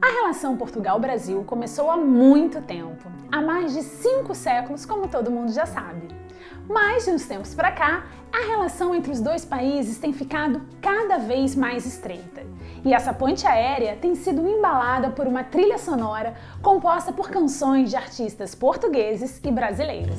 A relação Portugal-Brasil começou há muito tempo, há mais de 5 séculos, como todo mundo já sabe. Mas, de uns tempos para cá, a relação entre os dois países tem ficado cada vez mais estreita. E essa ponte aérea tem sido embalada por uma trilha sonora composta por canções de artistas portugueses e brasileiros.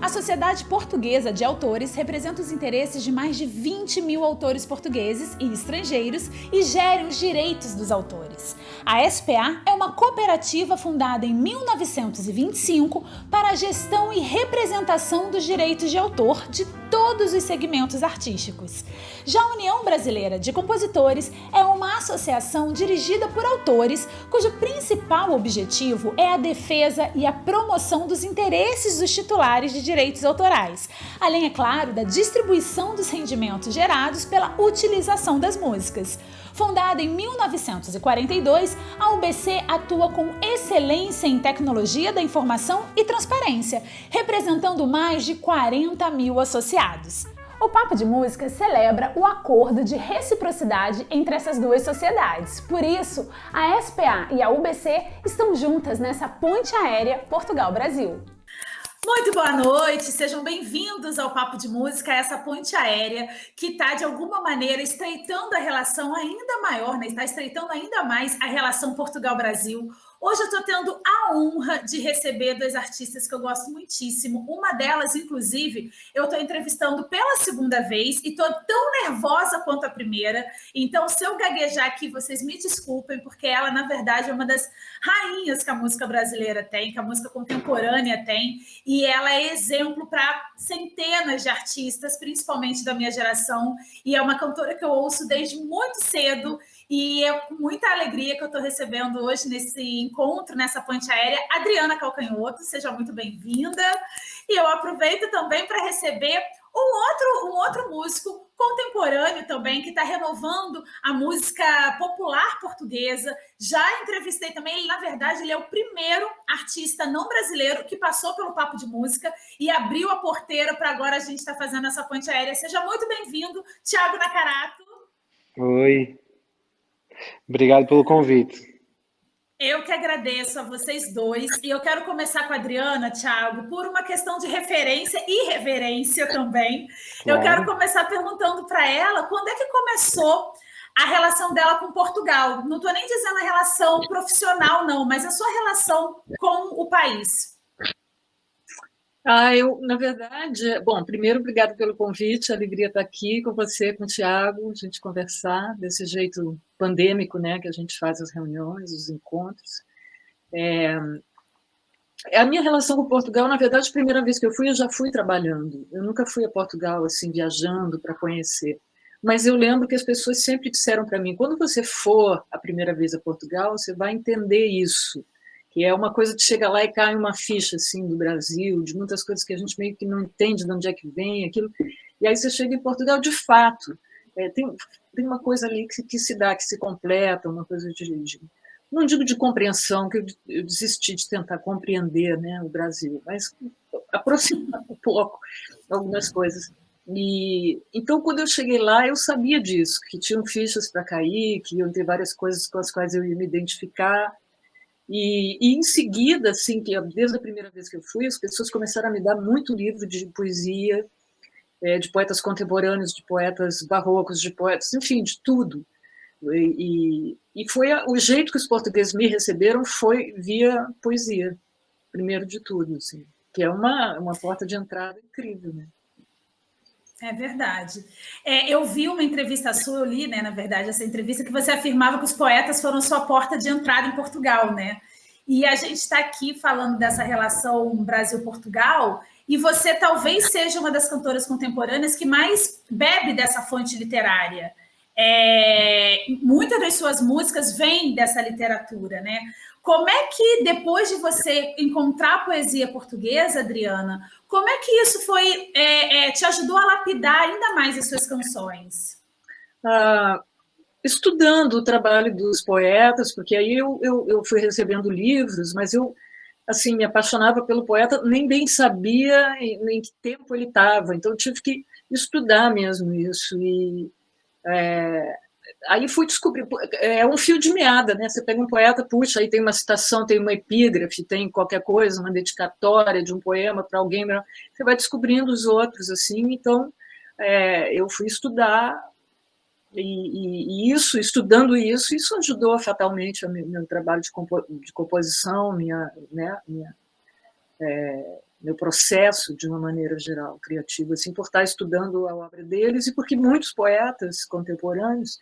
A Sociedade Portuguesa de Autores representa os interesses de mais de 20 mil autores portugueses e estrangeiros e gere os direitos dos autores. A SPA é uma cooperativa fundada em 1925 para a gestão e representação dos direitos de autor de todos os segmentos artísticos. Já a União Brasileira de Compositores é uma associação dirigida por autores cujo principal objetivo é a defesa e a promoção dos interesses dos titulares de direitos autorais, além, é claro, da distribuição dos rendimentos gerados pela utilização das músicas. Fundada em 1942, a UBC atua com excelência em tecnologia da informação e transparência, representando mais de 40 mil associados. O Papo de Música celebra o acordo de reciprocidade entre essas duas sociedades. Por isso, a SPA e a UBC estão juntas nessa ponte aérea Portugal-Brasil. Muito boa noite, sejam bem-vindos ao Papo de Música, essa ponte aérea que está, de alguma maneira, estreitando a relação ainda maior, né? Está estreitando ainda mais a relação Portugal-Brasil. Hoje eu estou tendo a honra de receber dois artistas que eu gosto muitíssimo. Uma delas, inclusive, eu estou entrevistando pela segunda vez e estou tão nervosa quanto a primeira. Então, se eu gaguejar aqui, vocês me desculpem, porque ela, na verdade, é uma das rainhas que a música brasileira tem, que a música contemporânea tem, e ela é exemplo para centenas de artistas, principalmente da minha geração, e é uma cantora que eu ouço desde muito cedo. E é com muita alegria que eu estou recebendo hoje nesse encontro, nessa ponte aérea, Adriana Calcanhoto. Seja muito bem-vinda. E eu aproveito também para receber um outro músico contemporâneo também, que está renovando a música popular portuguesa. Já entrevistei também, ele, na verdade, ele é o primeiro artista não brasileiro que passou pelo Papo de Música e abriu a porteira para agora a gente estar fazendo essa ponte aérea. Seja muito bem-vindo, Thiago Nacarato. Oi. Obrigado pelo convite. Eu que agradeço a vocês dois. E eu quero começar com a Adriana, Thiago, por uma questão de referência e reverência também. Claro. Eu quero começar perguntando para ela quando é que começou a relação dela com Portugal. Não estou nem dizendo a relação profissional, não, mas a sua relação com o país. Na verdade, bom, primeiro, obrigado pelo convite, alegria estar aqui com você, com o Thiago, a gente conversar desse jeito pandêmico, né, que a gente faz as reuniões, os encontros. A minha relação com Portugal, na verdade, a primeira vez que eu já fui trabalhando, eu nunca fui a Portugal, assim, viajando para conhecer, mas eu lembro que as pessoas sempre disseram para mim, quando você for a primeira vez a Portugal, você vai entender isso, que é uma coisa que chega lá e cai uma ficha assim do Brasil, de muitas coisas que a gente meio que não entende de onde é que vem aquilo. E aí você chega em Portugal, de fato, tem uma coisa ali que se dá, que se completa, uma coisa não digo de compreensão, que eu desisti de tentar compreender, né, o Brasil, mas aproximar um pouco algumas coisas. E então, quando eu cheguei lá, eu sabia disso, que tinham fichas para cair, que iam ter várias coisas com as quais eu ia me identificar. E em seguida, assim, que desde a primeira vez que eu fui, as pessoas começaram a me dar muito livro de poesia, de poetas contemporâneos, de poetas barrocos, de poetas, enfim, de tudo. E foi o jeito que os portugueses me receberam foi via poesia, primeiro de tudo, assim, que é uma porta de entrada incrível, né? É verdade. Eu vi uma entrevista sua, eu li, né, na verdade, essa entrevista, que você afirmava que os poetas foram sua porta de entrada em Portugal, né? E a gente está aqui falando dessa relação Brasil-Portugal, e você talvez seja uma das cantoras contemporâneas que mais bebe dessa fonte literária. Muitas das suas músicas vêm dessa literatura, né? Como é que, depois de você encontrar a poesia portuguesa, Adriana, como é que isso te ajudou a lapidar ainda mais as suas canções? Estudando o trabalho dos poetas, porque aí eu fui recebendo livros, mas eu assim, me apaixonava pelo poeta, nem bem sabia em que tempo ele estava, então eu tive que estudar mesmo isso. E aí fui descobrir, é um fio de meada, né? Você pega um poeta, puxa, aí tem uma citação, tem uma epígrafe, tem qualquer coisa, uma dedicatória de um poema para alguém, você vai descobrindo os outros, assim, então eu fui estudar, e isso, estudando isso, isso ajudou fatalmente o meu trabalho de composição, meu processo, de uma maneira geral, criativo, assim, por estar estudando a obra deles, e porque muitos poetas contemporâneos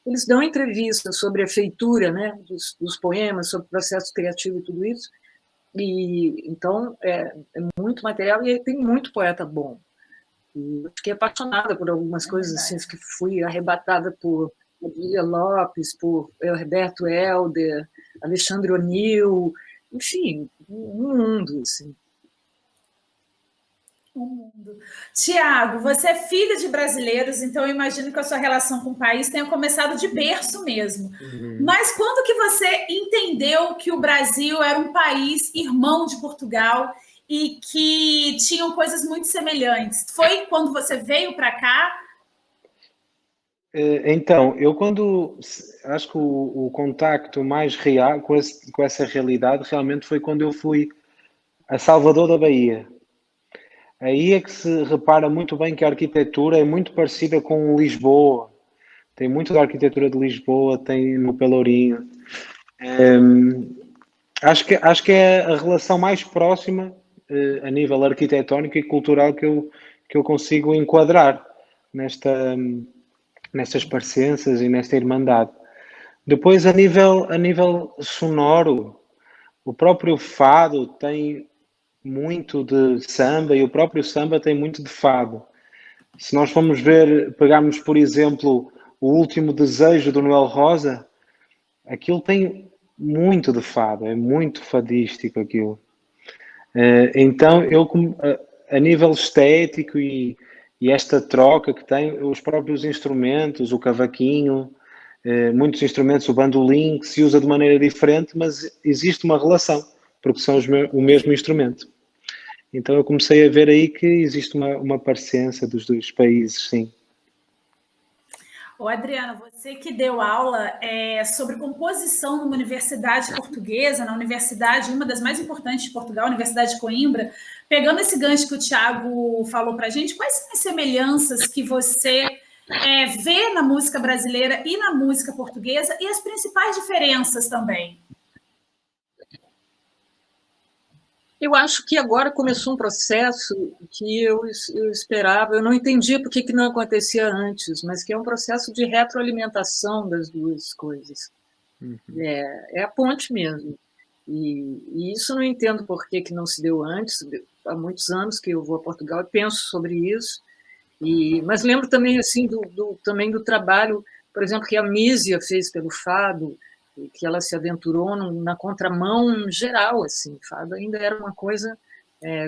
eles dão entrevistas sobre a feitura, né, dos poemas, sobre o processo criativo e tudo isso, e então é muito material, e tem muito poeta bom. E eu fiquei apaixonada por algumas coisas assim, que fui arrebatada por Lilia Lopes, por Roberto Helder, Alexandre O'Neill, enfim, um mundo, assim. O mundo. Tiago, você é filho de brasileiros, então eu imagino que a sua relação com o país tenha começado de berço mesmo. Mas quando que você entendeu que o Brasil era um país irmão de Portugal e que tinham coisas muito semelhantes? Foi quando você veio para cá? Então, acho que o contacto mais real com essa realidade realmente foi quando eu fui a Salvador da Bahia. Aí é que se repara muito bem que a arquitetura é muito parecida com Lisboa. Tem muito da arquitetura de Lisboa, tem no Pelourinho. Acho que é a relação mais próxima a nível arquitetónico e cultural que eu consigo enquadrar nestas parecenças e nesta irmandade. Depois, a nível sonoro, o próprio fado tem muito de samba e o próprio samba tem muito de fado. Se nós formos pegarmos, por exemplo, o Último Desejo do Noel Rosa, aquilo tem muito de fado, é muito fadístico aquilo. Então, a nível estético e esta troca que tem, os próprios instrumentos, o cavaquinho, muitos instrumentos, o bandolim, que se usa de maneira diferente, mas existe uma relação, porque são o mesmo instrumento. Então eu comecei a ver aí que existe uma parecença dos dois países, sim. Ô, Adriana, você que deu aula sobre composição numa universidade portuguesa, na universidade, uma das mais importantes de Portugal, a Universidade de Coimbra, pegando esse gancho que o Tiago falou para a gente, quais são as semelhanças que você vê na música brasileira e na música portuguesa e as principais diferenças também? Eu acho que agora começou um processo que eu esperava, eu não entendia por que não acontecia antes, mas que é um processo de retroalimentação das duas coisas. Uhum. É a ponte mesmo. E isso eu não entendo por que não se deu antes. Há muitos anos que eu vou a Portugal e penso sobre isso. Mas lembro também assim também do trabalho, por exemplo, que a Mísia fez pelo fado, que ela se aventurou na contramão geral, assim, o fado ainda era uma coisa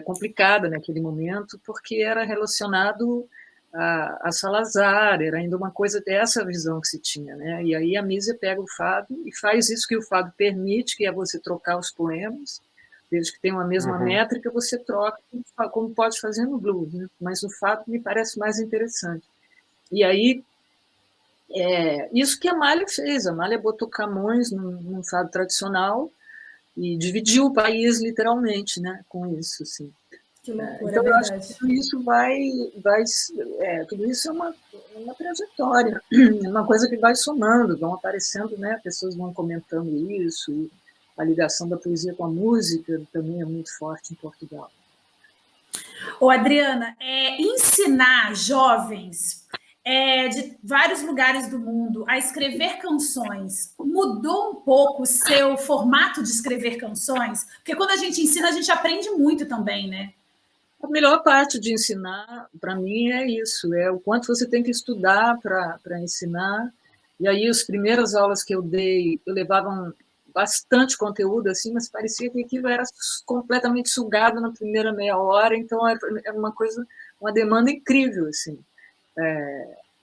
complicada naquele momento, porque era relacionado a Salazar, era ainda uma coisa dessa visão que se tinha, né? E aí a Mísia pega o fado e faz isso que o fado permite, que é você trocar os poemas, desde que tenham a mesma métrica, você troca, como pode fazer no blues, né? Mas o fado me parece mais interessante. E aí isso que a Malha fez. A Malha botou Camões num fado tradicional e dividiu o país literalmente, né, com isso, assim. Que loucura, então eu acho que tudo isso tudo isso é uma trajetória, uma coisa que vai somando, vão aparecendo, né, pessoas vão comentando isso, e a ligação da poesia com a música também é muito forte em Portugal. Ô, Adriana, ensinar jovens de vários lugares do mundo a escrever canções mudou um pouco o seu formato de escrever canções? Porque quando a gente ensina, a gente aprende muito também, né? A melhor parte de ensinar, para mim, é isso, é o quanto você tem que estudar para ensinar. E aí, as primeiras aulas que eu dei, eu levava bastante conteúdo, assim, mas parecia que aquilo era completamente sugado na primeira meia hora, então era uma demanda incrível, assim.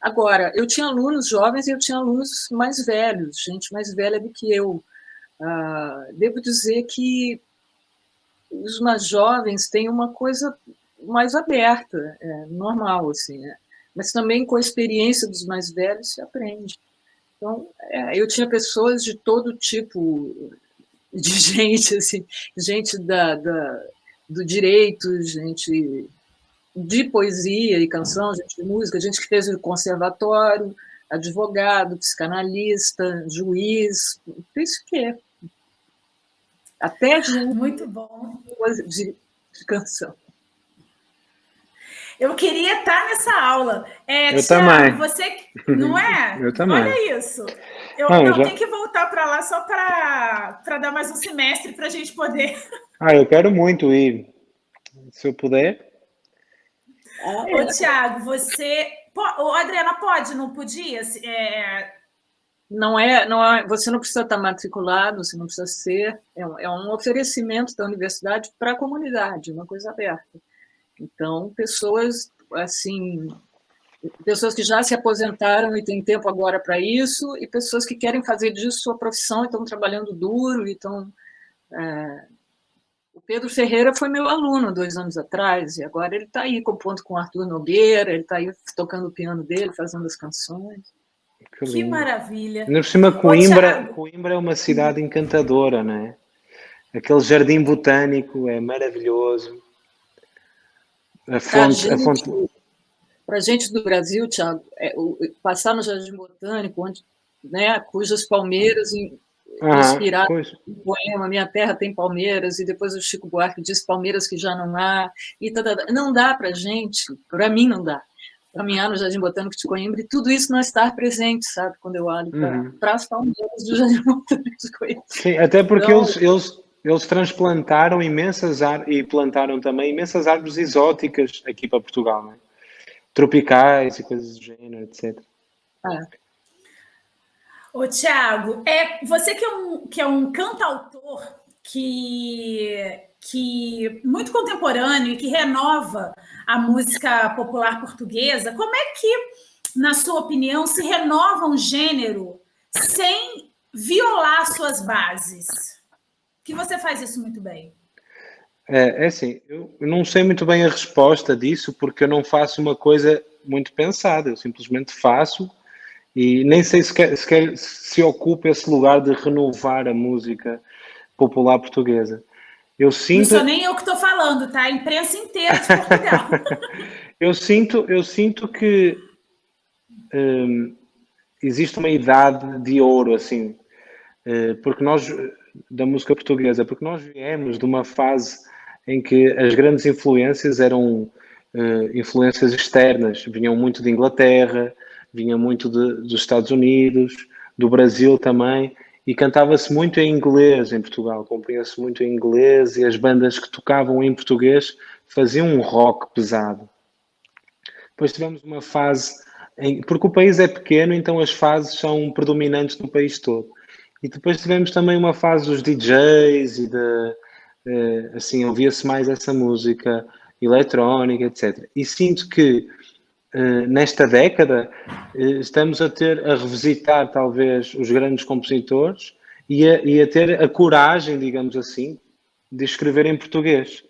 Agora, eu tinha alunos jovens e eu tinha alunos mais velhos, gente mais velha do que eu. Devo dizer que os mais jovens têm uma coisa mais aberta, normal, assim, né? Mas também com a experiência dos mais velhos se aprende. Então, eu tinha pessoas de todo tipo de gente, assim, gente do direito, gente de poesia e canção, gente de música, gente que fez o conservatório, advogado, psicanalista, juiz, isso que é. Até gente Muito bom. de canção. Eu queria estar nessa aula. Eu Thiago, também. você. Não é? Eu também. Olha isso. Eu tenho que voltar para lá só para dar mais um semestre para a gente poder. Eu quero muito ir. Se eu puder. Ô, Thiago, você. Ô, Adriana, não podia? Não é, você não precisa estar matriculado, você não precisa ser. É um oferecimento da universidade para a comunidade, uma coisa aberta. Então, pessoas assim, pessoas que já se aposentaram e têm tempo agora para isso, e pessoas que querem fazer disso sua profissão e estão trabalhando duro. Então, o Pedro Ferreira foi meu aluno 2 anos atrás, e agora ele está aí compondo com o Arthur Nogueira, ele está aí tocando o piano dele, fazendo as canções. Que maravilha! Ainda por cima, Coimbra é uma cidade encantadora, não é? Aquele jardim botânico é maravilhoso. Para a gente do Brasil, Thiago, passar no Jardim Botânico, onde, né, cujas palmeiras inspiraram o poema Minha Terra Tem Palmeiras, e depois o Chico Buarque diz palmeiras que já não há, não dá para a gente, para mim não dá, caminhar no Jardim Botânico de Coimbra e tudo isso não estar presente, sabe, quando eu olho para as palmeiras do Jardim Botânico de Coimbra. Sim, até porque eles transplantaram imensas árvores e plantaram também imensas árvores exóticas aqui para Portugal, não é? Tropicais e coisas do gênero, etc. Ô, Thiago, você que é um cantautor que muito contemporâneo e que renova a música popular portuguesa, como é que, na sua opinião, se renova um gênero sem violar suas bases? Que você faz isso muito bem. É assim, eu não sei muito bem a resposta disso, porque eu não faço uma coisa muito pensada, eu simplesmente faço e nem sei se ocupa esse lugar de renovar a música popular portuguesa. Não sou nem eu que estou falando, tá? A imprensa inteira de Portugal. eu sinto que existe uma idade de ouro, assim, porque nós, da música portuguesa, porque nós viemos de uma fase em que as grandes influências eram influências externas, vinham muito de Inglaterra, vinham muito dos Estados Unidos, do Brasil também, e cantava-se muito em inglês em Portugal, compunha-se muito em inglês, e as bandas que tocavam em português faziam um rock pesado. Depois tivemos uma fase, porque o país é pequeno, então as fases são predominantes no país todo. E depois tivemos também uma fase dos DJs e assim, ouvia-se mais essa música eletrónica, etc. E sinto que nesta década estamos a revisitar talvez os grandes compositores e a ter a coragem, digamos assim, de escrever em português,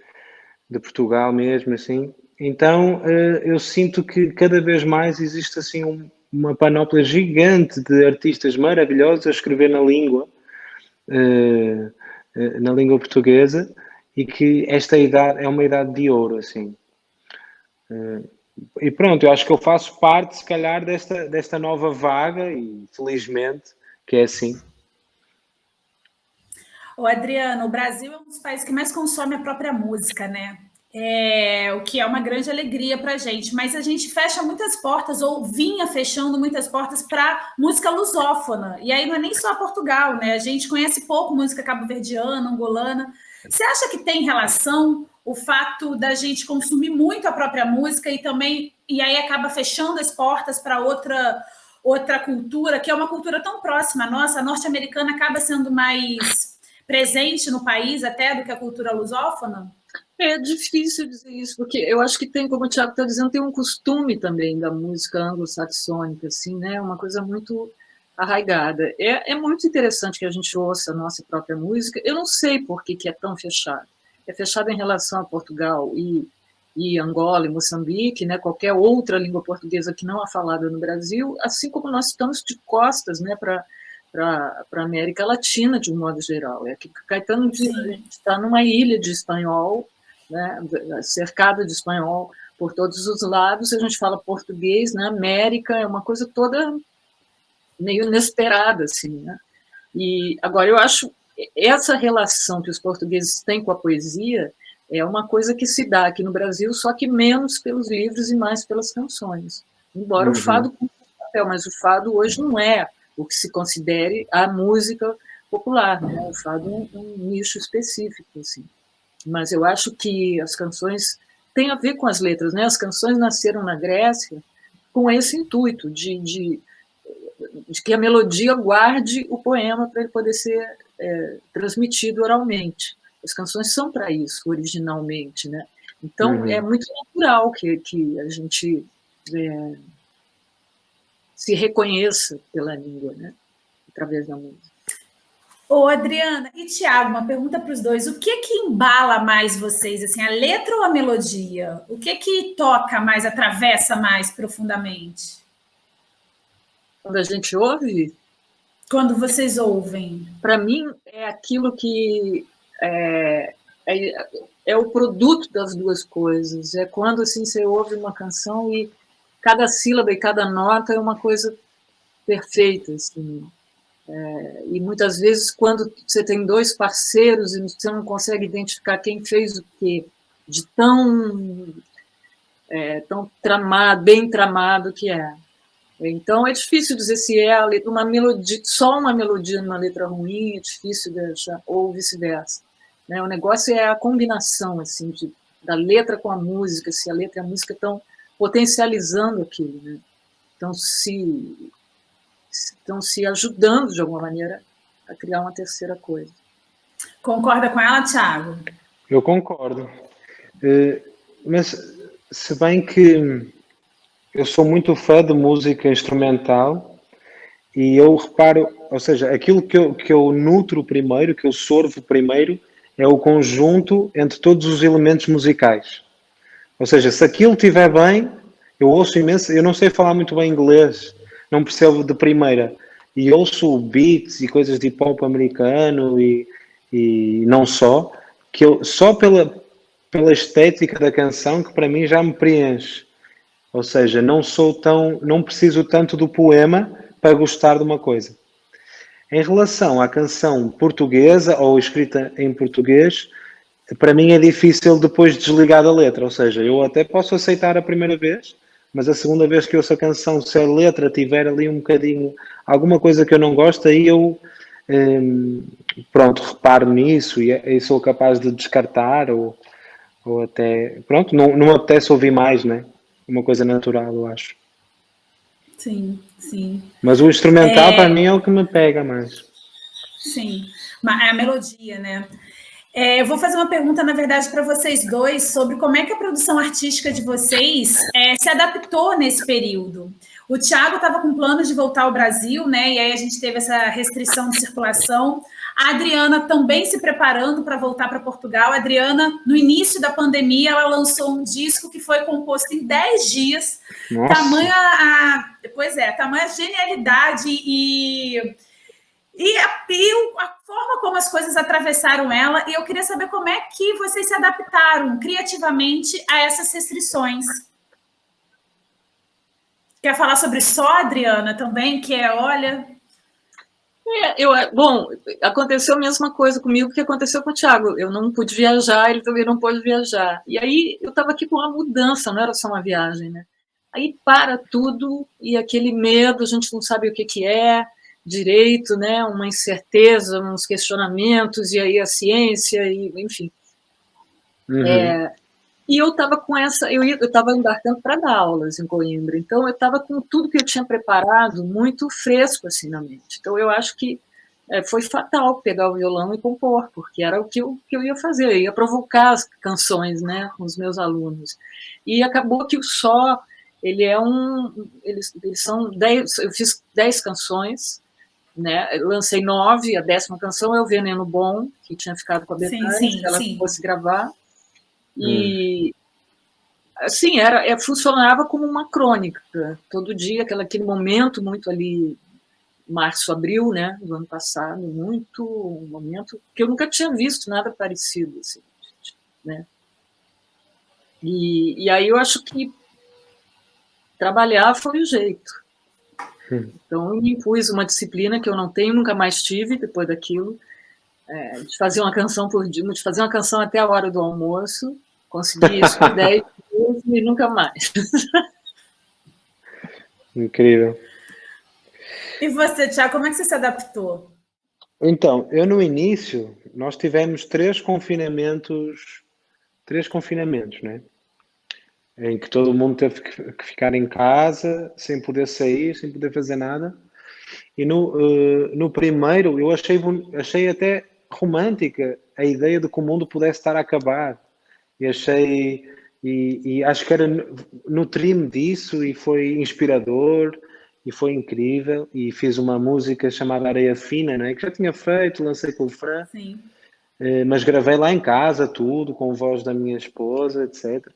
de Portugal mesmo, assim. Então eu sinto que cada vez mais existe assim uma panóplia gigante de artistas maravilhosos a escrever na língua portuguesa, e que esta idade é uma idade de ouro, assim. E pronto, eu acho que eu faço parte, se calhar, desta nova vaga, e felizmente que é assim. Ô, Adriano, o Brasil é um dos países que mais consome a própria música, né? O que é uma grande alegria para a gente, mas a gente fecha muitas portas, ou vinha fechando muitas portas para música lusófona, e aí não é nem só Portugal, né? A gente conhece pouco música cabo-verdiana, angolana. Você acha que tem relação o fato da gente consumir muito a própria música e aí acaba fechando as portas para outra cultura, que é uma cultura tão próxima à nossa, a norte-americana acaba sendo mais presente no país até do que a cultura lusófona? É difícil dizer isso, porque eu acho que tem, como o Thiago está dizendo, tem um costume também da música anglo-saxônica, assim, né? Uma coisa muito arraigada. É muito interessante que a gente ouça a nossa própria música. Eu não sei por que é tão fechado. É fechado em relação a Portugal e e Angola e Moçambique, né, qualquer outra língua portuguesa que não é falada no Brasil, assim como nós estamos de costas, né, para a América Latina, de um modo geral. É que Caetano está numa ilha de espanhol, né, cercada de espanhol por todos os lados, a gente fala português na América, é uma coisa toda meio inesperada, assim, né? E agora eu acho essa relação que os portugueses têm com a poesia é uma coisa que se dá aqui no Brasil, só que menos pelos livros e mais pelas canções. Embora o fado cumpra o papel, mas o fado hoje não é o que se considere a música popular, né? O fado é um nicho específico, assim. Mas eu acho que as canções têm a ver com as letras, né? As canções nasceram na Grécia com esse intuito de que a melodia guarde o poema para ele poder ser transmitido oralmente. As canções são para isso, originalmente, né? Então, é muito natural que a gente se reconheça pela língua, né? Através da música. Ô, Adriana e Tiago, uma pergunta para os dois. O que embala mais vocês, assim, a letra ou a melodia? O que toca mais, atravessa mais profundamente? Quando a gente ouve? Quando vocês ouvem. Para mim, é aquilo que é o produto das duas coisas. É quando assim, você ouve uma canção e cada sílaba e cada nota é uma coisa perfeita. Assim. E muitas vezes, quando você tem dois parceiros e você não consegue identificar quem fez o quê, de tão tramado, bem tramado que é. Então, é difícil dizer se é a letra, uma melodia, só uma melodia numa letra ruim, é difícil de achar, ou vice-versa. Né? O negócio é a combinação assim, da letra com a música, se a letra e a música estão potencializando aquilo, né? Estão se ajudando, de alguma maneira, a criar uma terceira coisa. Concorda com ela, Thiago? Eu concordo. Mas, se bem que eu sou muito fã de música instrumental e eu reparo, ou seja, aquilo que eu nutro primeiro, que eu sorvo primeiro, é o conjunto entre todos os elementos musicais. Ou seja, se aquilo estiver bem, eu ouço imenso, eu não sei falar muito bem inglês, não percebo de primeira, e ouço beats e coisas de hip-hop americano e não só, que eu, só pela estética da canção que para mim já me preenche. Ou seja, não preciso tanto do poema para gostar de uma coisa. Em relação à canção portuguesa ou escrita em português, para mim é difícil depois desligar da letra. Ou seja, eu até posso aceitar a primeira vez, mas a segunda vez que ouço a canção, se a letra tiver ali um bocadinho, alguma coisa que eu não gosto, aí eu, pronto, reparo nisso e sou capaz de descartar ou até, pronto, não me apetece ouvir mais, né? Uma coisa natural, eu acho. Sim, sim. Mas o instrumental, para mim, é o que me pega mais. Sim, é a melodia, né? Eu vou fazer uma pergunta, na verdade, para vocês dois sobre como é que a produção artística de vocês se adaptou nesse período. O Thiago estava com planos de voltar ao Brasil, né? E aí a gente teve essa restrição de circulação. A Adriana também se preparando para voltar para Portugal. A Adriana, no início da pandemia, ela lançou um disco que foi composto em 10 dias. Nossa. Tamanha genialidade e a forma como as coisas atravessaram ela. E eu queria saber como é que vocês se adaptaram criativamente a essas restrições. Quer falar sobre só, Adriana, também? Que olha... Bom, aconteceu a mesma coisa comigo que aconteceu com o Thiago. Eu não pude viajar, ele também não pôde viajar. E aí eu estava aqui com uma mudança, não era só uma viagem, né? Aí para tudo e aquele medo, a gente não sabe o que é direito, né? Uma incerteza, uns questionamentos, e aí a ciência, e, enfim. E eu estava com eu estava embarcando para dar aulas em Coimbra, então eu estava com tudo que eu tinha preparado muito fresco assim na mente. Então eu acho que foi fatal pegar o violão e compor, porque era o que eu ia fazer, eu ia provocar as canções, né, com os meus alunos. E acabou que o Só, eles são 10, eu fiz 10 canções, né, eu lancei 9, a 10ª canção é o Veneno Bom, que tinha ficado com a Betânia, ela fosse gravar. E assim, funcionava como uma crônica. Todo dia, aquele momento muito ali, março, abril, né, do ano passado, muito um momento que eu nunca tinha visto nada parecido, assim, né? E aí eu acho que trabalhar foi o jeito. Então eu me impus uma disciplina que eu não tenho, nunca mais tive depois daquilo, de fazer uma canção por dia, de fazer uma canção até a hora do almoço. Consegui isso por 10 dias e nunca mais. Incrível. E você, Thiago, como é que você se adaptou? Então, eu no início, nós tivemos três confinamentos, né? Em que todo mundo teve que ficar em casa, sem poder sair, sem poder fazer nada. E no primeiro, eu achei até romântica a ideia de que o mundo pudesse estar a acabar. E acho que nutri-me disso e foi inspirador e foi incrível. E fiz uma música chamada Areia Fina, né? Que já tinha feito, lancei com o Fran, Sim. mas gravei lá em casa tudo, com a voz da minha esposa, etc.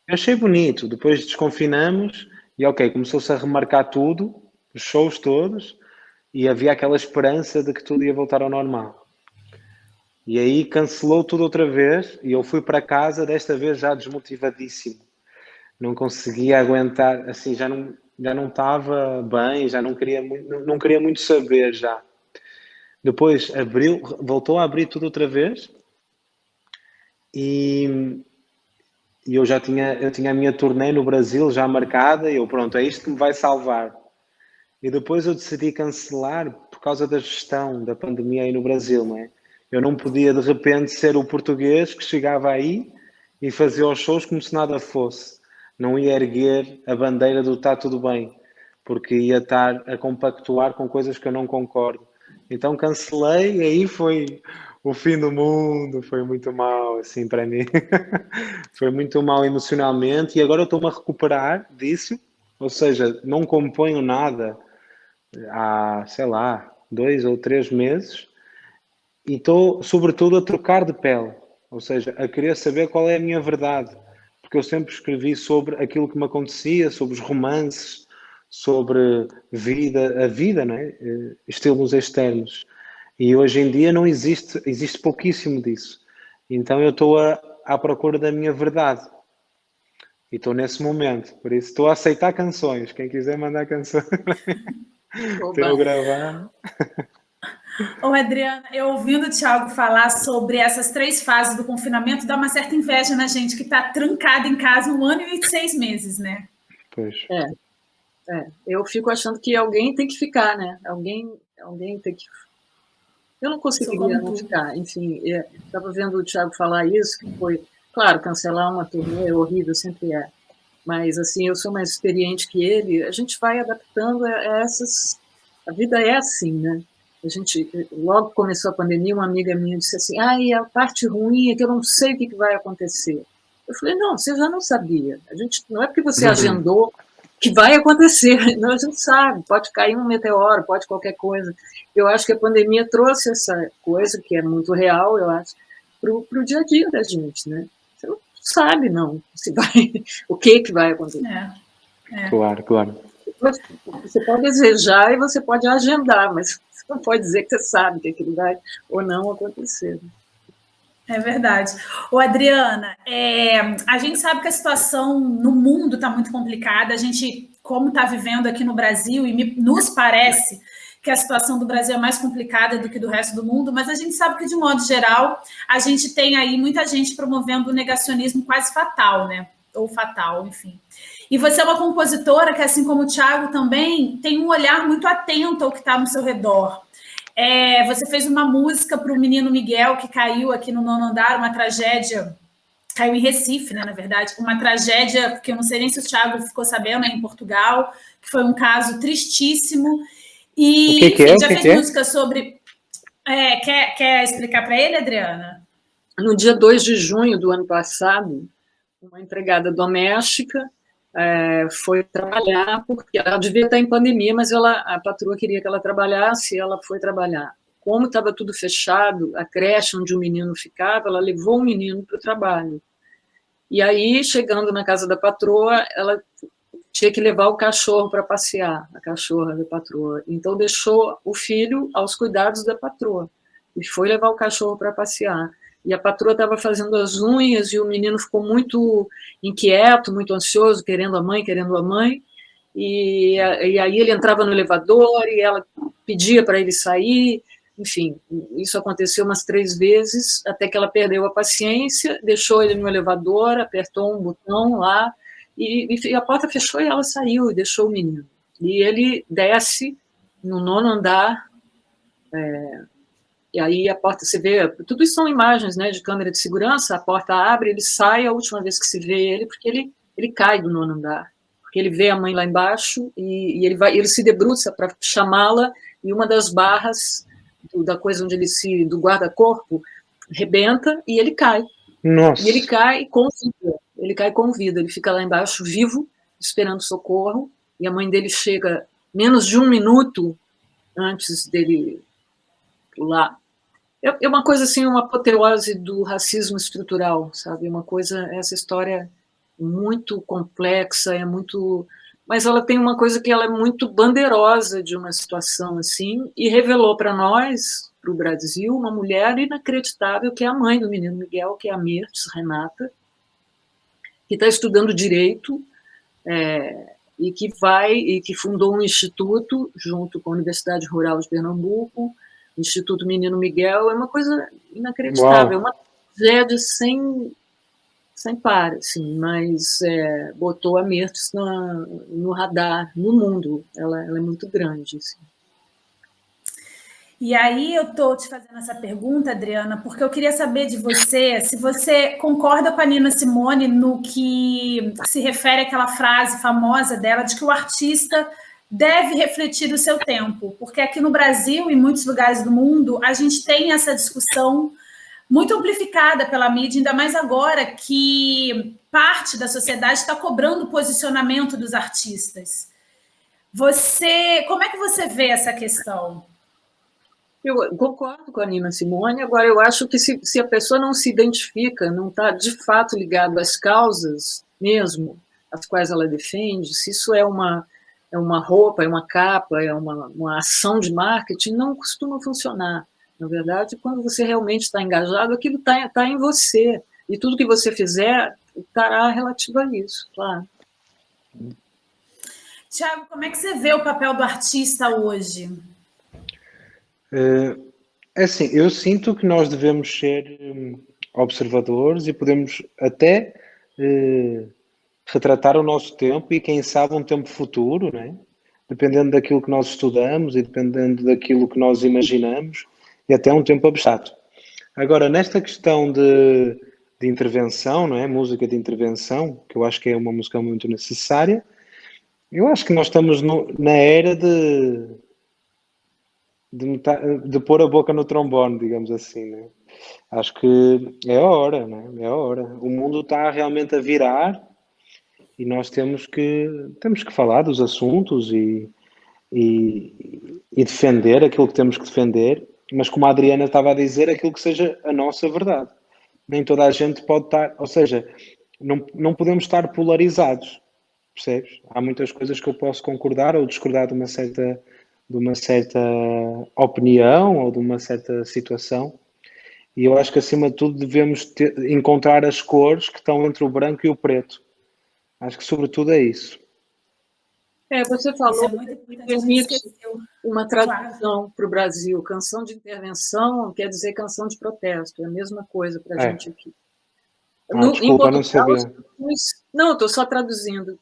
Eu achei bonito. Depois desconfinamos e, ok, começou-se a remarcar tudo, os shows todos, e havia aquela esperança de que tudo ia voltar ao normal. E aí cancelou tudo outra vez e eu fui para casa, desta vez já desmotivadíssimo. Não conseguia aguentar, assim, já não estava bem, já não queria muito saber já. Depois abriu, voltou a abrir tudo outra vez e, e eu tinha a minha turnê no Brasil já marcada e eu, pronto, é isto que me vai salvar. E depois eu decidi cancelar por causa da gestão da pandemia aí no Brasil, não é? Eu não podia de repente ser o português que chegava aí e fazia os shows como se nada fosse. Não ia erguer a bandeira do está tudo bem, porque ia estar a compactuar com coisas que eu não concordo. Então cancelei e aí foi o fim do mundo, foi muito mal assim para mim. Foi muito mal emocionalmente e agora eu estou-me a recuperar disso, ou seja, não componho nada há, sei lá, 2 ou 3 meses e estou, sobretudo, a trocar de pele, ou seja, a querer saber qual é a minha verdade, porque eu sempre escrevi sobre aquilo que me acontecia, sobre os romances, sobre a vida, não é? Estilos externos. E hoje em dia não existe pouquíssimo disso. Então eu estou à procura da minha verdade. E estou nesse momento, por isso estou a aceitar canções. Quem quiser mandar canções para eu gravar. Ô, Adriana, eu ouvindo o Thiago falar sobre essas 3 fases do confinamento, dá uma certa inveja na gente que está trancada em casa 1 ano e 6 meses, né? Pois. Eu fico achando que alguém tem que ficar, né? Alguém tem que. Eu não conseguiria não ficar. Enfim, estava vendo o Thiago falar isso, que foi, claro, cancelar uma turnê é horrível, sempre é. Mas, assim, eu sou mais experiente que ele, a gente vai adaptando a essas. A vida é assim, né? A gente, logo que começou a pandemia, uma amiga minha disse assim: e a parte ruim é que eu não sei o que vai acontecer. Eu falei: não, você já não sabia. Não é porque você agendou que vai acontecer. Não, a gente sabe, pode cair um meteoro, pode qualquer coisa. Eu acho que a pandemia trouxe essa coisa, que é muito real, eu acho, para o dia a dia da gente, né? Você não sabe, não, se vai, o que vai acontecer. Claro, claro. Você pode desejar e você pode agendar, mas você não pode dizer que você sabe que aquilo vai ou não acontecer. É verdade. Ô, Adriana, a gente sabe que a situação no mundo está muito complicada. A gente, como está vivendo aqui no Brasil, nos parece que a situação do Brasil é mais complicada do que do resto do mundo, mas a gente sabe que, de modo geral, a gente tem aí muita gente promovendo o negacionismo quase fatal, né? Ou fatal, enfim. E você é uma compositora que, assim como o Thiago também, tem um olhar muito atento ao que está no seu redor. Você fez uma música para o menino Miguel, que caiu aqui no 9º andar, uma tragédia, caiu em Recife, né, na verdade, uma tragédia que eu não sei nem se o Thiago ficou sabendo, em Portugal, que foi um caso tristíssimo. E, enfim, já fez música sobre... quer explicar para ele, Adriana? No dia 2 de junho do ano passado, uma empregada doméstica foi trabalhar, porque ela devia estar em pandemia, mas a patroa queria que ela trabalhasse e ela foi trabalhar. Como estava tudo fechado, a creche onde o menino ficava, ela levou o menino para o trabalho. E aí, chegando na casa da patroa, ela tinha que levar o cachorro para passear, a cachorra da patroa. Então, deixou o filho aos cuidados da patroa e foi levar o cachorro para passear. E a patroa estava fazendo as unhas e o menino ficou muito inquieto, muito ansioso, querendo a mãe, querendo a mãe. E aí ele entrava no elevador e ela pedia para ele sair. Enfim, isso aconteceu umas 3 vezes, até que ela perdeu a paciência, deixou ele no elevador, apertou um botão lá, e a porta fechou e ela saiu e deixou o menino. E ele desce no 9º andar, e aí a porta, você vê, tudo isso são imagens, né, de câmera de segurança, a porta abre, ele sai, a última vez que se vê ele, porque ele cai do 9º andar, porque ele vê a mãe lá embaixo, e ele se debruça para chamá-la, e uma das barras da coisa onde do guarda-corpo, rebenta e ele cai. Nossa. E ele cai com vida. Ele cai com vida. Ele fica lá embaixo, vivo, esperando socorro. E a mãe dele chega menos de 1 minuto antes dele pular. É uma coisa assim, uma apoteose do racismo estrutural, sabe? Uma coisa, essa história muito complexa, mas ela tem uma coisa que ela é muito bandeirosa de uma situação assim, e revelou para nós, para o Brasil, uma mulher inacreditável, que é a mãe do menino Miguel, que é a Mirtes Renata, que está estudando direito, e que fundou um instituto junto com a Universidade Rural de Pernambuco, Instituto Menino Miguel. É uma coisa inacreditável, é uma tragédia sem par, assim, mas botou a Mirtes no radar, no mundo. Ela é muito grande. Assim. E aí eu estou te fazendo essa pergunta, Adriana, porque eu queria saber de você se você concorda com a Nina Simone no que se refere àquela frase famosa dela de que o artista deve refletir o seu tempo, porque aqui no Brasil e em muitos lugares do mundo a gente tem essa discussão muito amplificada pela mídia, ainda mais agora que parte da sociedade está cobrando o posicionamento dos artistas. Como é que você vê essa questão? Eu concordo com a Nina Simone, agora eu acho que se a pessoa não se identifica, não está de fato ligado às causas mesmo, as quais ela defende, se isso é uma roupa, é uma capa, é uma ação de marketing, não costuma funcionar. Na verdade, quando você realmente está engajado, aquilo está em você. E tudo que você fizer estará relativo a isso, claro. Tiago, como é que você vê o papel do artista hoje? Assim, eu sinto que nós devemos ser observadores e podemos até retratar o nosso tempo e, quem sabe, um tempo futuro, né? Dependendo daquilo que nós estudamos e dependendo daquilo que nós imaginamos, e até um tempo abstrato. Agora, nesta questão de intervenção, não é? Música de intervenção, que eu acho que é uma música muito necessária, eu acho que nós estamos na era de pôr a boca no trombone, digamos assim, né? Acho que é a hora, né? É a hora. O mundo está realmente a virar e nós temos que falar dos assuntos e defender aquilo que temos que defender, mas como a Adriana estava a dizer, aquilo que seja a nossa verdade. Nem toda a gente pode estar, ou seja, não podemos estar polarizados, percebes? Há muitas coisas que eu posso concordar ou discordar de uma certa opinião ou de uma certa situação, e eu acho que acima de tudo devemos encontrar as cores que estão entre o branco e o preto. Acho que sobretudo é isso. Você falou que permite uma tradução para o Brasil. Canção de intervenção quer dizer canção de protesto. É a mesma coisa para a gente aqui. Desculpa, não sabia. Não, estou só traduzindo.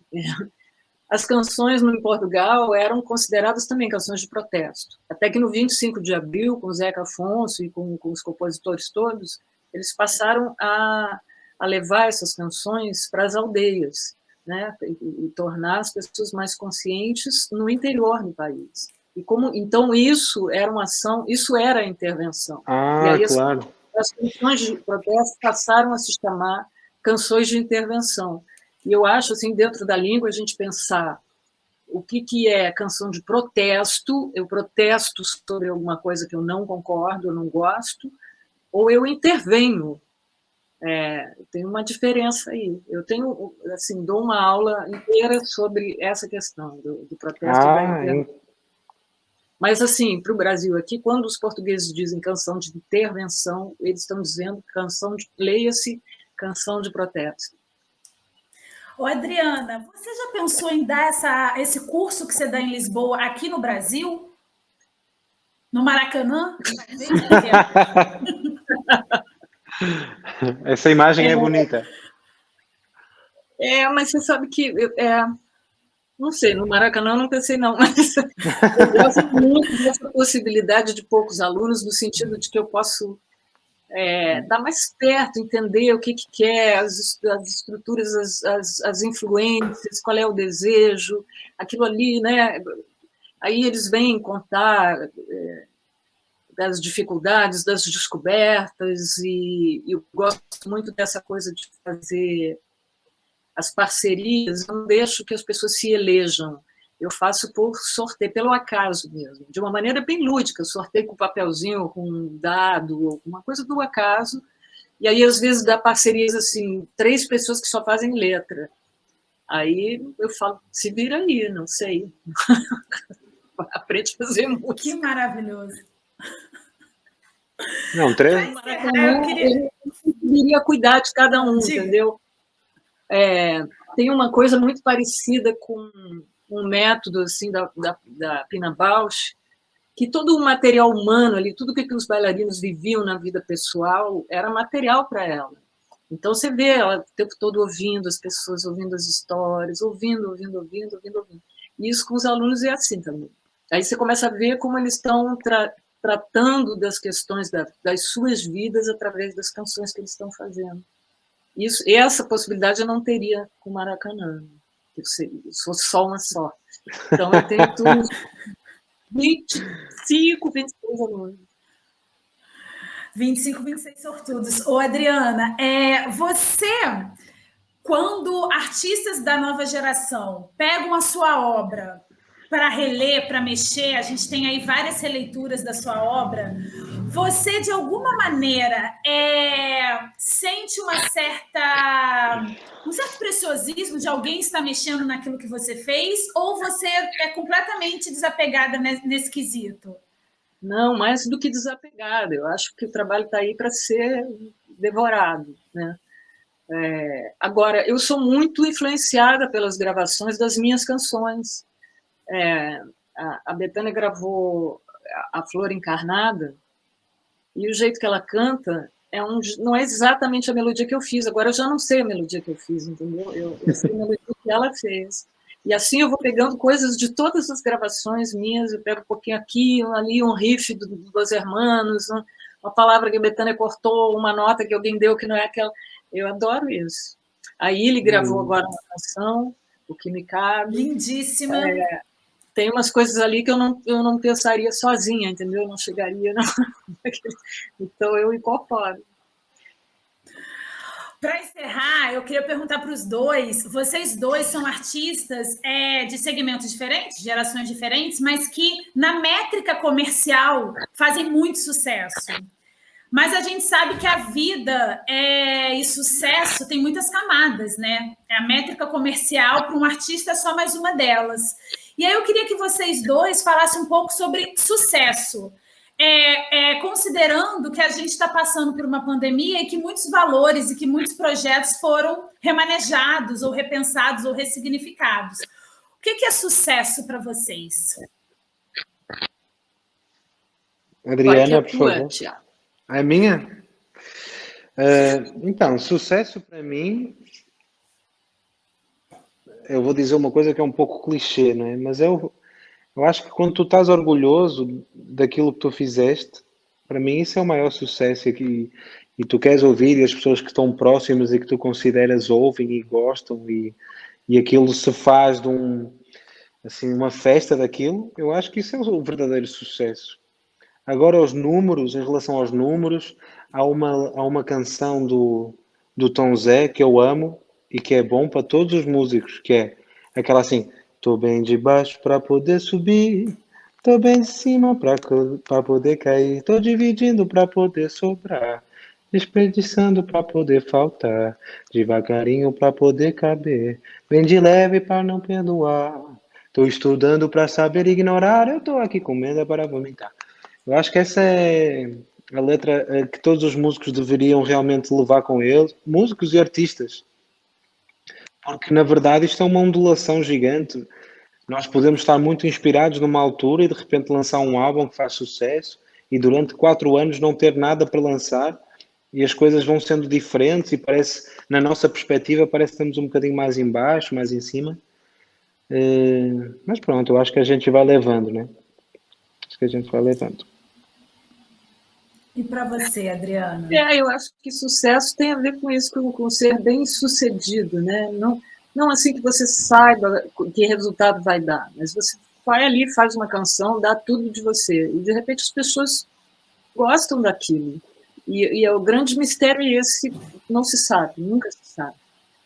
As canções em Portugal eram consideradas também canções de protesto. Até que no 25 de abril, com Zeca Afonso e com os compositores todos, eles passaram a levar essas canções para as aldeias, né? E tornar as pessoas mais conscientes no interior do país. Então isso era uma ação, isso era a intervenção. E aí claro. as canções de protesto passaram a se chamar canções de intervenção. E eu acho, assim, dentro da língua, a gente pensar o que é canção de protesto, eu protesto sobre alguma coisa que eu não concordo, eu não gosto, ou eu intervenho Tem uma diferença aí. Eu tenho, assim, dou uma aula inteira sobre essa questão do protesto e da intervenção. Mas, assim, para o Brasil aqui, quando os portugueses dizem canção de intervenção, eles estão dizendo leia-se canção de protesto. Ô, Adriana, você já pensou em dar esse curso que você dá em Lisboa aqui no Brasil? No Maracanã? Essa imagem é bonita. Mas você sabe que... não sei, no Maracanã eu não pensei não, mas eu gosto muito dessa possibilidade de poucos alunos, no sentido de que eu posso dar mais perto, entender o que quer, as estruturas, as influências, qual é o desejo, aquilo ali, né? Aí eles vêm contar das dificuldades, das descobertas, e eu gosto muito dessa coisa de fazer as parcerias. Eu não deixo que as pessoas se elejam, eu faço por sorteio, pelo acaso mesmo, de uma maneira bem lúdica, sorteio com papelzinho, com um dado, alguma coisa do acaso, e aí às vezes dá parcerias assim, 3 pessoas que só fazem letra. Aí eu falo, se vira aí, não sei. Aprende a fazer música. Que maravilhoso. Não, 3. Eu queria cuidar de cada um, entendeu? Tem uma coisa muito parecida com um método assim, da Pina Bausch, que todo o material humano ali, tudo que os bailarinos viviam na vida pessoal, era material para ela. Então você vê ela o tempo todo ouvindo as pessoas, ouvindo as histórias, ouvindo. E isso com os alunos é assim também. Aí você começa a ver como eles estão tratando das questões das suas vidas através das canções que eles estão fazendo. Essa possibilidade eu não teria com o Maracanã, se fosse só uma só. Então, eu tenho uns 25, 26 alunos. 25, 26 sortudos. Ô, Adriana, você, quando artistas da nova geração pegam a sua obra para reler, para mexer, a gente tem aí várias releituras da sua obra, você, de alguma maneira, sente um certo preciosismo de alguém estar mexendo naquilo que você fez, ou você é completamente desapegada nesse quesito? Não, mais do que desapegada. Eu acho que o trabalho está aí para ser devorado, né? Agora, eu sou muito influenciada pelas gravações das minhas canções. A Bethânia gravou A Flor Encarnada, e o jeito que ela canta não é exatamente a melodia que eu fiz. Agora eu já não sei a melodia que eu fiz, entendeu? Eu sei a melodia que ela fez. E assim eu vou pegando coisas de todas as gravações minhas, eu pego um pouquinho aqui, ali, um riff do Los Hermanos, uma palavra que a Bethânia cortou, uma nota que alguém deu que não é aquela. Eu adoro isso. A Illy gravou agora uma canção, O Que Me Cabe. Lindíssima. Tem umas coisas ali que eu não pensaria sozinha, entendeu? Eu não chegaria. Não. Então, eu incorporo. Para encerrar, eu queria perguntar para os dois. Vocês dois são artistas de segmentos diferentes, gerações diferentes, mas que, na métrica comercial, fazem muito sucesso. Mas a gente sabe que a vida e sucesso tem muitas camadas, né? A métrica comercial, para um artista, é só mais uma delas. E aí eu queria que vocês dois falassem um pouco sobre sucesso. Considerando que a gente está passando por uma pandemia e que muitos valores e que muitos projetos foram remanejados, ou repensados, ou ressignificados. O que é sucesso para vocês? Adriana, por favor. A minha? Então, sucesso para mim, eu vou dizer uma coisa que é um pouco clichê, não é? Mas eu acho que quando tu estás orgulhoso daquilo que tu fizeste, para mim isso é o maior sucesso, e tu queres ouvir, e as pessoas que estão próximas e que tu consideras ouvem e gostam, e aquilo se faz de uma festa daquilo. Eu acho que isso é o verdadeiro sucesso. Agora, os números, em relação aos números, há uma canção do Tom Zé que eu amo e que é bom para todos os músicos, que é aquela assim: tô bem de baixo para poder subir, tô bem de cima para poder cair, tô dividindo para poder sobrar. desperdiçando pra poder faltar, devagarinho pra poder caber, bem de leve pra não perdoar. Tô estudando pra saber ignorar, eu tô aqui com medo para vomitar. Eu acho que essa é a letra que todos os músicos deveriam realmente levar com eles, músicos e artistas, porque na verdade isto é uma ondulação gigante. Nós podemos estar muito inspirados numa altura e de repente lançar um álbum que faz sucesso e durante 4 anos não ter nada para lançar e as coisas vão sendo diferentes e parece, na nossa perspectiva, parece que estamos um bocadinho mais em baixo, mais em cima. Mas pronto, eu acho que a gente vai levando, né? Acho que a gente vai levando. E para você, Adriana? Eu acho que sucesso tem a ver com isso, com ser bem sucedido, né? Não assim que você saiba que resultado vai dar, mas você vai ali, faz uma canção, dá tudo de você, e de repente as pessoas gostam daquilo. E o grande mistério é esse, não se sabe, nunca se sabe.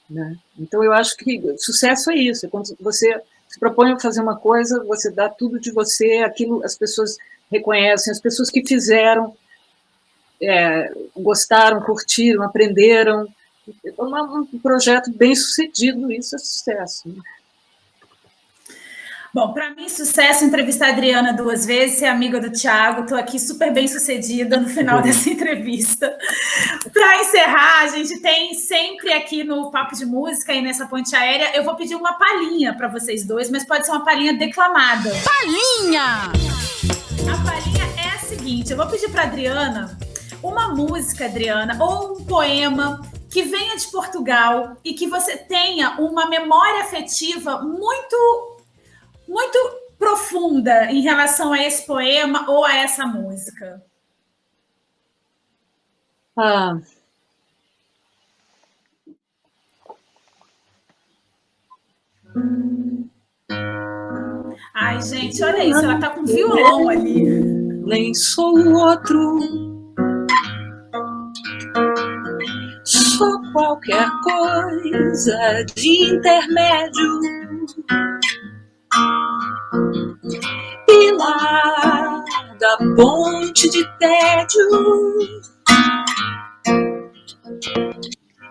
Né? Então eu acho que sucesso é isso, é quando você se propõe a fazer uma coisa, você dá tudo de você, aquilo as pessoas reconhecem, as pessoas que fizeram, gostaram, curtiram, aprenderam. É um projeto bem sucedido, isso é sucesso. Né? Bom, para mim, sucesso entrevistar a Adriana 2 vezes, ser amiga do Thiago. Estou aqui super bem sucedida no final dessa entrevista. Para encerrar, a gente tem sempre aqui no Papo de Música e nessa ponte aérea, eu vou pedir uma palhinha para vocês dois, mas pode ser uma palhinha declamada. Palhinha! A palhinha é a seguinte, eu vou pedir para a Adriana uma música, Adriana, ou um poema que venha de Portugal e que você tenha uma memória afetiva muito profunda em relação a esse poema ou a essa música. Ai, gente, olha isso, ela tá com violão ali. Nem sou o outro, sou qualquer coisa de intermédio. Pilar da ponte de tédio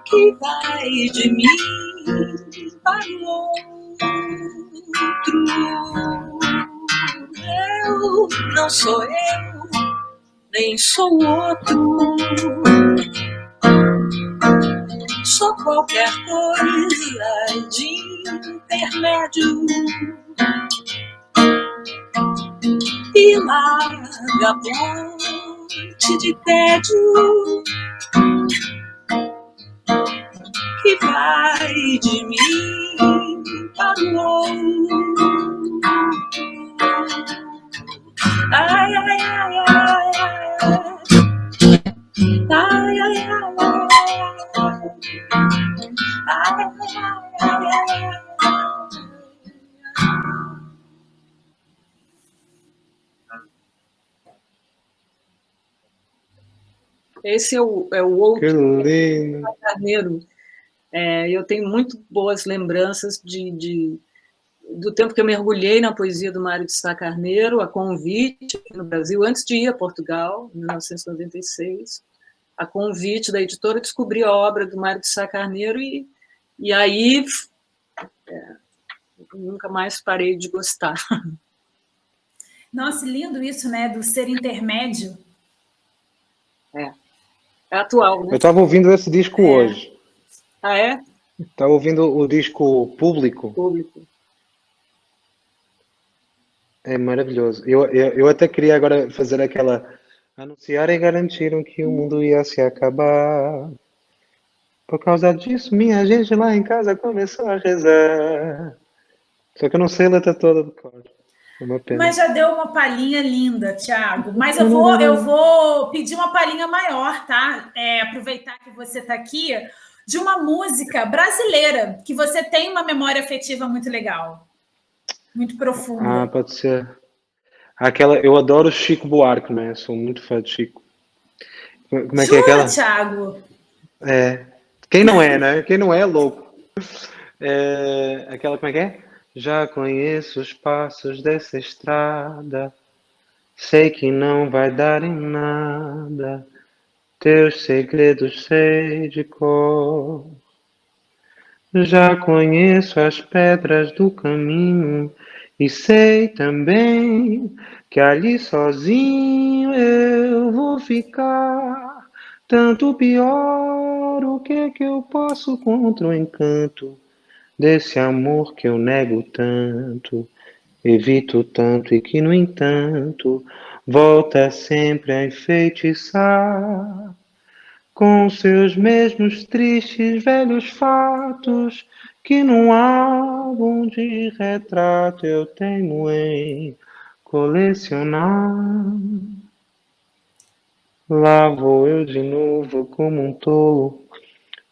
que vai de mim para o outro. Eu não sou eu, nem sou o outro. Sou qualquer coisa de intermédio. E larga a ponte de tédio que vai de mim para o outro. Ai, ai, ai, ai, ai. Ai, ai, ai, ai. Ai, ai, ai, ai. Esse é o outro Carneiro. Eu tenho muito boas lembranças do tempo que eu mergulhei na poesia do Mário de Sá Carneiro, a convite no Brasil, antes de ir a Portugal, em 1996, a convite da editora, descobri a obra do Mário de Sá Carneiro e aí nunca mais parei de gostar. Nossa, lindo isso, né, do ser intermédio. É atual, né? Eu estava ouvindo esse disco hoje. Ah, é? Estava ouvindo o disco Público. É maravilhoso. Eu até queria agora fazer aquela... Anunciar e garantiram que o mundo ia se acabar. Por causa disso, minha gente lá em casa começou a rezar. Só que eu não sei a letra toda do coro. Uma pena. Mas já deu uma palhinha linda, Thiago. Mas eu vou pedir uma palhinha maior, tá? Aproveitar que você está aqui, de uma música brasileira, que você tem uma memória afetiva muito legal. Muito profunda. Ah, pode ser. Aquela, eu adoro Chico Buarque, né? Sou muito fã de Chico. Como é que é aquela? Thiago? Quem não é, né? Quem não é louco. Aquela, como é que é? Já conheço os passos dessa estrada, sei que não vai dar em nada, teus segredos sei de cor. Já conheço as pedras do caminho e sei também que ali sozinho eu vou ficar. Tanto pior, o que é que eu posso contra o encanto desse amor que eu nego tanto, evito tanto e que, no entanto, volta sempre a enfeitiçar. Com seus mesmos tristes velhos fatos, que num álbum de retrato eu tenho em colecionar. Lá vou eu de novo como um tolo,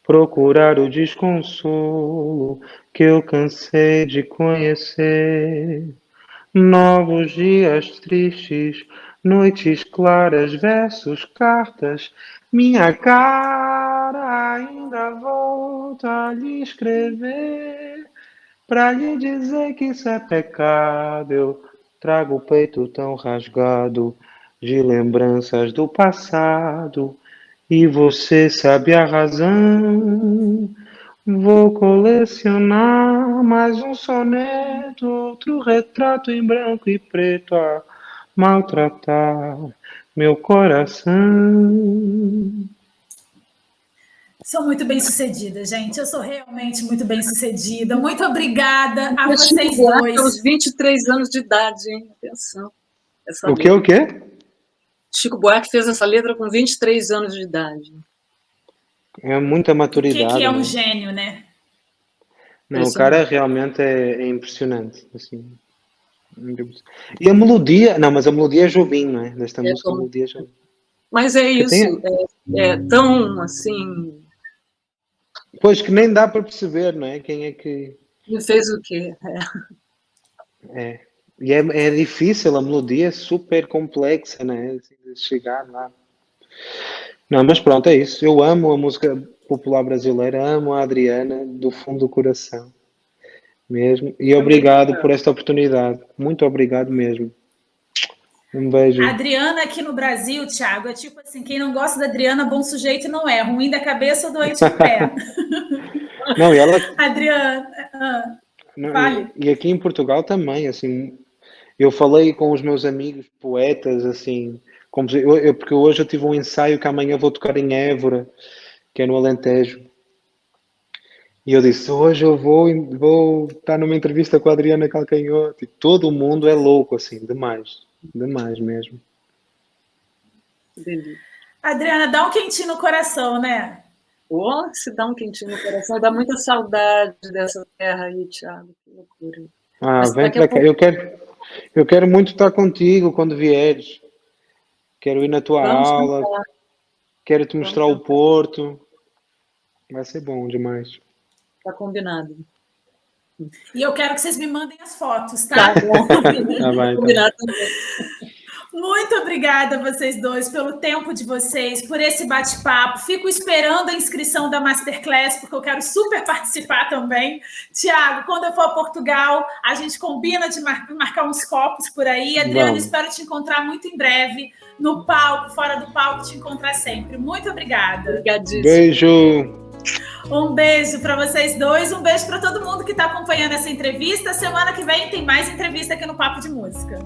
procurar o desconsolo que eu cansei de conhecer. Novos dias tristes, noites claras, versos, cartas, minha cara ainda volta a lhe escrever, pra lhe dizer que isso é pecado. Eu trago o peito tão rasgado de lembranças do passado, e você sabe a razão. Vou colecionar mais um soneto, outro retrato em branco e preto a maltratar meu coração. Sou muito bem-sucedida, gente. Eu sou realmente muito bem-sucedida. Muito obrigada a vocês dois. Aos 23 anos de idade, hein? Atenção. O quê? Chico Buarque fez essa letra com 23 anos de idade. É muita maturidade. O que é um gênio, né? Não, o cara realmente é impressionante. Assim. E a melodia... Não, mas a melodia é Jobim, não é? Desta música, a melodia é Jobim. Mas é isso. É tão, assim... Pois que nem dá para perceber, não é? Quem é que... E fez o quê? E é difícil, a melodia é super complexa, né? Assim, de chegar lá. Não, mas pronto, é isso. Eu amo a música popular brasileira, amo a Adriana do fundo do coração. Mesmo. E obrigado por esta oportunidade. Muito obrigado mesmo. Um beijo. A Adriana aqui no Brasil, Thiago, é tipo assim, quem não gosta da Adriana, bom sujeito não é. Ruim da cabeça ou doente do pé. Não, e ela... Adriana... Não, e aqui em Portugal também, assim... Eu falei com os meus amigos poetas, assim... porque hoje eu tive um ensaio que amanhã vou tocar em Évora, que é no Alentejo. E eu disse, hoje eu vou estar numa entrevista com a Adriana Calcanhoto. E todo mundo é louco, assim, demais. Demais mesmo. Adriana, dá um quentinho no coração, né? Se dá um quentinho no coração, dá muita saudade dessa terra aí, Thiago. Que loucura. Vem para cá. Eu quero muito estar contigo quando vieres. Quero ir na tua aula. Quero te mostrar o Porto. Vai ser bom demais. Tá combinado. E eu quero que vocês me mandem as fotos, tá? Tá bom. Combinado também. Muito obrigada a vocês dois pelo tempo de vocês, por esse bate-papo. Fico esperando a inscrição da Masterclass, porque eu quero super participar também. Tiago, quando eu for a Portugal, a gente combina de marcar uns copos por aí. Adriana, espero te encontrar muito em breve, no palco, fora do palco, te encontrar sempre. Muito obrigada. Obrigadíssima. Beijo. Um beijo para vocês dois, um beijo para todo mundo que está acompanhando essa entrevista. Semana que vem tem mais entrevista aqui no Papo de Música.